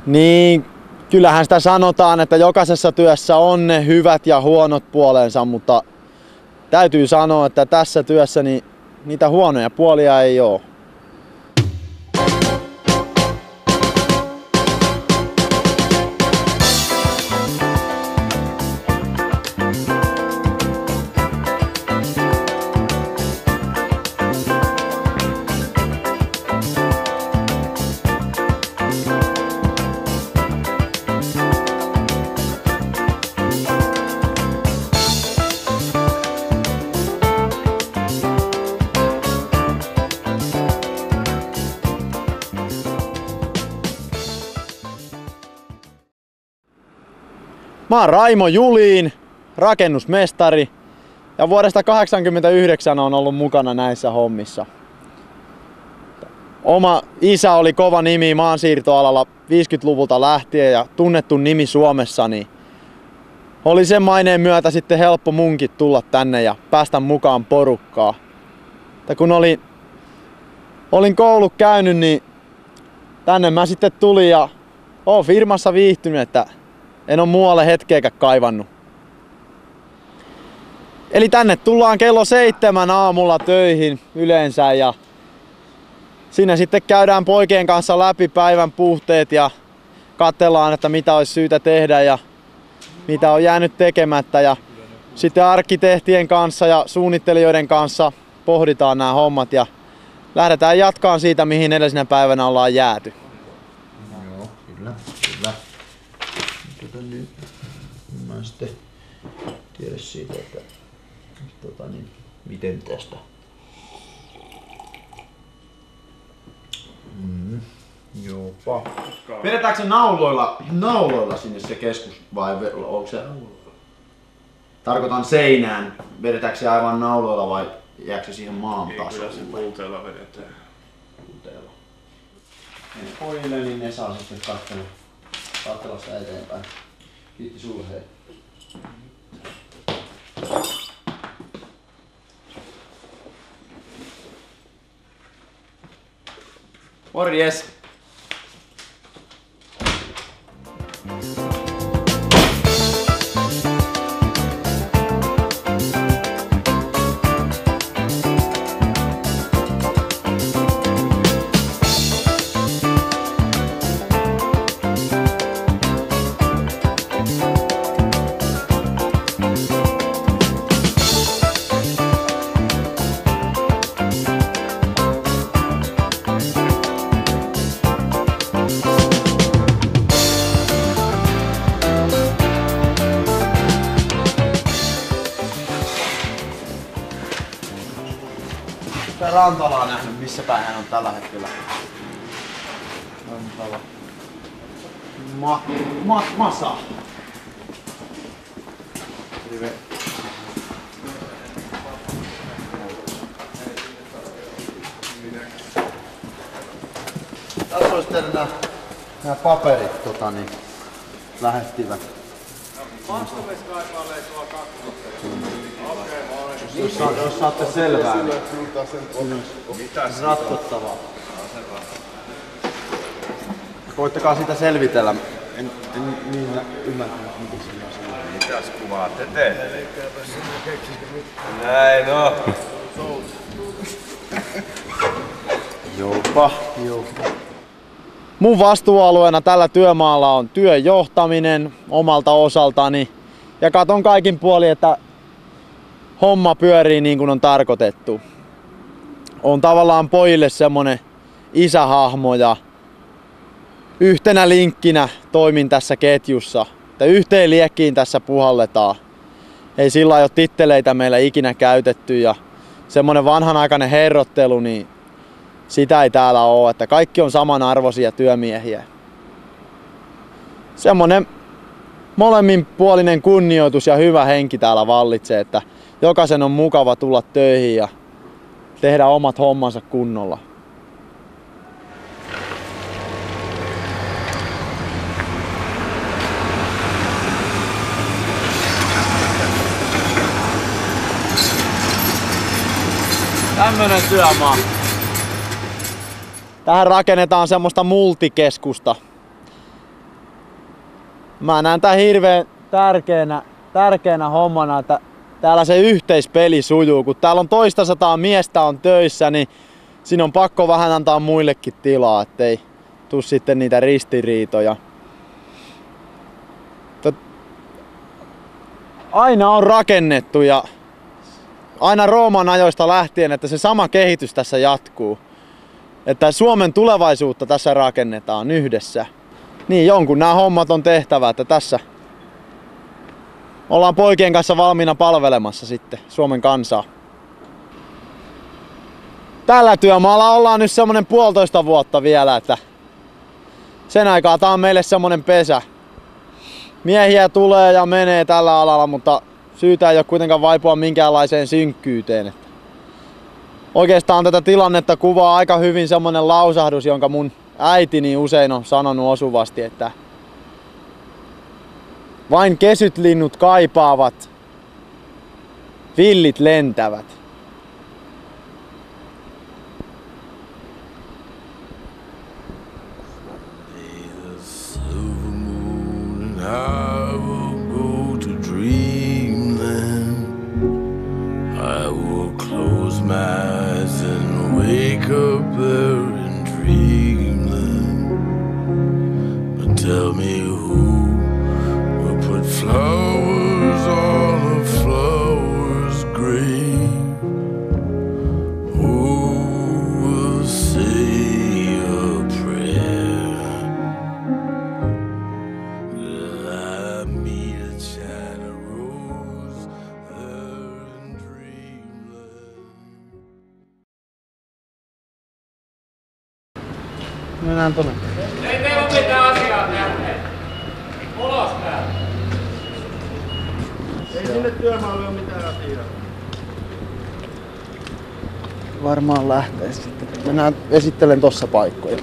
Niin, kyllähän sitä sanotaan, että jokaisessa työssä on ne hyvät ja huonot puolensa, mutta täytyy sanoa, että tässä työssä niin niitä huonoja puolia ei oo. Mä oon Raimo Julin, rakennusmestari, ja vuodesta 1989 on ollut mukana näissä hommissa. Oma isä oli kova nimi maansiirtoalalla 50-luvulta lähtien ja tunnettu nimi Suomessa, niin oli sen maineen myötä sitten helppo munkin tulla tänne ja päästä mukaan porukkaa. Ja kun olin koulut käynyt, niin tänne mä sitten tulin ja oon firmassa viihtynyt, että en oo muualle hetkeäkään kaivannut. Eli tänne tullaan kello 7 aamulla töihin yleensä ja siinä sitten käydään poikien kanssa läpi päivän puhteet ja katsellaan, että mitä olisi syytä tehdä ja mitä on jäänyt tekemättä. Ja sitten arkkitehtien kanssa ja suunnittelijoiden kanssa pohditaan nämä hommat ja lähdetään jatkaan siitä, mihin edellisenä päivänä ollaan jääty. Joo, kyllä. Niin, mä en sitten tiedä siitä, että miten tästä. Jopa. Vedetäänkö se nauloilla sinne se keskus vai onko se? Tarkoitan seinään. Vedetäänkö se aivan nauloilla vai jääkö se siihen maan tasolle? Kyllä se puuteella vedetään. Puuteella. Ne pojille niin ne saa sitten katsella sitä eteenpäin. Kiitti sulle hei. Morjes! Rantalaa nähnyt, missä päin hän on tällä hetkellä. Rantala. Masa. Tässä olisi teillä nämä paperit lähettivät. Jos saatte selvää, niin ratkottavaa. Koittakaa sitä selvitellä. En niin ymmärtänyt, miten siinä on. Mitäs kuvaa te teette? Näin on. Jopa. Mun vastuualueena tällä työmaalla on työn johtaminen omalta osaltani. Ja katon kaikin puolin, että homma pyörii niin kuin on tarkoitettu. On tavallaan pojille semmonen isähahmo ja yhtenä linkkinä toimin tässä ketjussa. Että yhteen liekkiin tässä puhalletaan. Ei sillä ole titteleitä meillä ikinä käytetty ja semmonen vanhanaikainen herrottelu, niin sitä ei täällä ole. Että kaikki on samanarvoisia työmiehiä. Semmonen molemminpuolinen kunnioitus ja hyvä henki täällä vallitsee, että jokaisen on mukava tulla töihin ja tehdä omat hommansa kunnolla. Tämmönen työmaa. Tähän rakennetaan semmoista multikeskusta. Mä näen tän hirveen tärkeänä hommana, että täällä se yhteispeli sujuu. Kun täällä on 200 miestä on töissä, niin siinä on pakko vähän antaa muillekin tilaa, ettei tuu sitten niitä ristiriitoja. Aina on rakennettu ja aina Rooman ajoista lähtien, että se sama kehitys tässä jatkuu. Että Suomen tulevaisuutta tässä rakennetaan yhdessä. Niin jonkun nämä hommat on tehtävä, että tässä ollaan poikien kanssa valmiina palvelemassa sitten Suomen kansaa. Tällä työmaalla ollaan nyt semmonen 1,5 vuotta vielä, että sen aikaa tää on meille semmonen pesä. Miehiä tulee ja menee tällä alalla, mutta syytä ei ole kuitenkaan vaipua minkäänlaiseen synkkyyteen. Oikeastaan tätä tilannetta kuvaa aika hyvin semmonen lausahdus, jonka mun äitini usein on sanonut osuvasti, että vain kesyt linnut kaipaavat, villit lentävät. I will go to dreamland. I will close my eyes and wake up there in dreamland. But tell me who will put flowers on a flower's grave? Who will say a prayer? I meet a China rose there in dreamland. Mennään tonne. Ei teillä ole mitään asiaa tänne. Ulos täältä. Ei sinne työmaalle ole mitään asiaa. Varmaan lähtee sitten. Mennään esittelen tossa paikkoja.